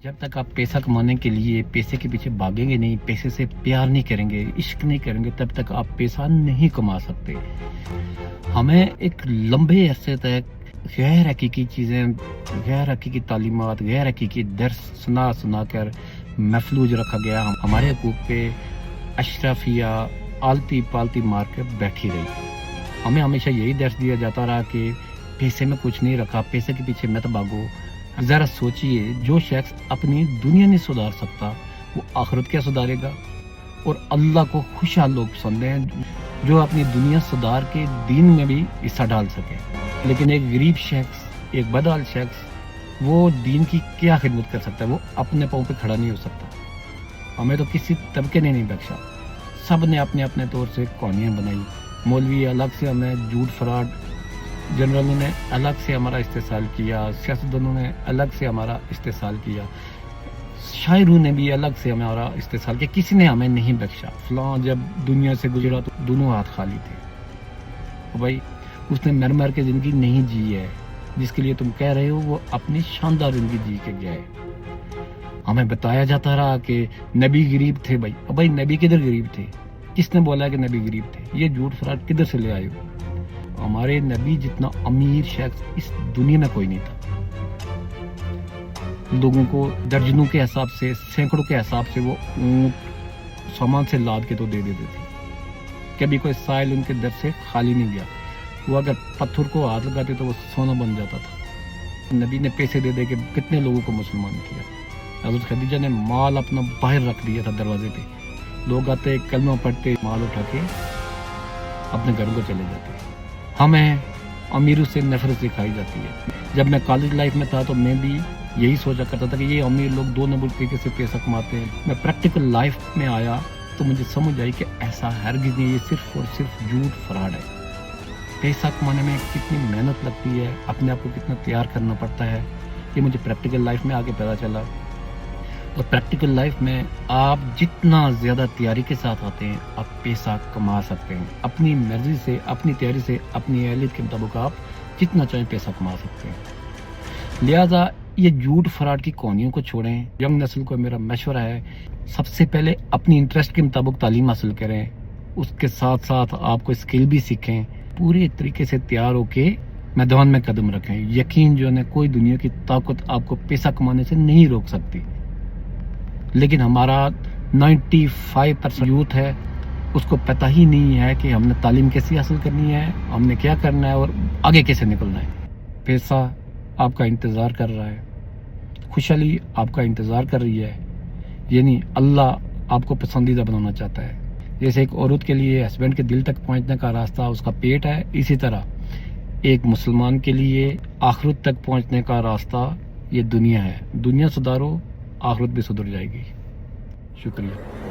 जब तक आप पैसा कमाने के लिए पैसे के पीछे भागेंगे नहीं, पैसे से प्यार नहीं करेंगे, इश्क नहीं करेंगे, तब तक आप पैसा नहीं कमा सकते। हमें एक लंबे अरसे तक गैर हकीकी चीज़ें, गैर हकीकी तालीमात, गैर हकीकी दर्स सुना कर महफूज रखा गया। हमारे हकूक़ पे अशरफिया आलती पालती मार कर बैठी रही। हमें हमेशा यही दर्स दिया जाता रहा कि पैसे में कुछ नहीं रखा, पैसे के पीछे मत भागो। ज़रा सोचिए, जो शख्स अपनी दुनिया नहीं सुधार सकता वो आखिरत क्या सुधारेगा। और अल्लाह को खुशहाल लोग पसंद हैं जो अपनी दुनिया सुधार के दीन में भी हिस्सा डाल सके। लेकिन एक गरीब शख्स, एक बदहाल शख्स, वो दीन की क्या खिदमत कर सकता है? वो अपने पाँव पे खड़ा नहीं हो सकता। हमें तो किसी तबके ने नहीं बख्शा, सब ने अपने अपने तौर से कहानियाँ बनाई। मौलवी अलग से हमें झूठ फराड, जनरलों ने अलग से हमारा इस्तेसाल किया, सियासतदानों ने अलग से हमारा इस्तेसाल किया, शायरों ने भी अलग से हमारा इस्तेसाल किया, किसी ने हमें नहीं बख्शा। फलां जब दुनिया से गुजरा तो दोनों हाथ खाली थे। तो भाई उसने मर मर के ज़िंदगी नहीं जी है, जिसके लिए तुम कह रहे हो वो अपनी शानदार ज़िंदगी जी के गया है। हमें बताया जाता रहा कि नबी गरीब थे। भाई नबी किधर गरीब थे? किसने बोला कि नबी गरीब थे? ये झूठ फराड किधर से ले आए हो? हमारे नबी जितना अमीर शख्स इस दुनिया में कोई नहीं था। लोगों को दर्जनों के हिसाब से, सैकड़ों के हिसाब से वो ऊंट सामान से लाद के तो दे देते थे। कभी कोई साइल उनके दर से खाली नहीं गया। वो अगर पत्थर को हाथ लगाते तो वो सोना बन जाता था। नबी ने पैसे दे दे के कितने लोगों को मुसलमान किया। हज़रत खदीजा ने माल अपना बाहर रख दिया था दरवाजे पे। लोग आते, कलमा पढ़ते, माल उठा के अपने घरों को चले जाते। हमें अमीरों से नफरत सिखाई जाती है। जब मैं कॉलेज लाइफ में था तो मैं भी यही सोचा करता था कि ये अमीर लोग दो नंबर तरीके से पैसा कमाते हैं। मैं प्रैक्टिकल लाइफ में आया तो मुझे समझ आई कि ऐसा हरगिज़ नहीं, ये सिर्फ और सिर्फ झूठ फराड है। पैसा कमाने में कितनी मेहनत लगती है, अपने आप को कितना तैयार करना पड़ता है, ये मुझे प्रैक्टिकल लाइफ में आगे पता चला। और प्रैक्टिकल लाइफ में आप जितना ज़्यादा तैयारी के साथ आते हैं, आप पैसा कमा सकते हैं। अपनी मर्ज़ी से, अपनी तैयारी से, अपनी अहलियत के मुताबिक आप जितना चाहें पैसा कमा सकते हैं। लिहाजा ये झूठ फराड की कहानियों को छोड़ें। यंग नस्ल को मेरा मशवरा है, सबसे पहले अपनी इंटरेस्ट के मुताबिक तालीम हासिल करें, उसके साथ साथ आपको स्किल भी सीखें, पूरे तरीके से तैयार होके मैदान में कदम रखें। यकीन जो है, कोई दुनिया की ताकत आपको पैसा कमाने से नहीं रोक सकती। लेकिन हमारा 95% यूथ है, उसको पता ही नहीं है कि हमने तालीम कैसी हासिल करनी है, हमने क्या करना है और आगे कैसे निकलना है। पैसा आपका इंतज़ार कर रहा है, खुशहाली आपका इंतज़ार कर रही है। यानी अल्लाह आपको पसंदीदा बनाना चाहता है। जैसे एक औरत के लिए हस्बैंड के दिल तक पहुंचने का रास्ता उसका पेट है, इसी तरह एक मुसलमान के लिए आखिरत तक पहुंचने का रास्ता ये दुनिया है। दुनिया सुधारो, आखिरत भी सुधर जाएगी। शुक्रिया।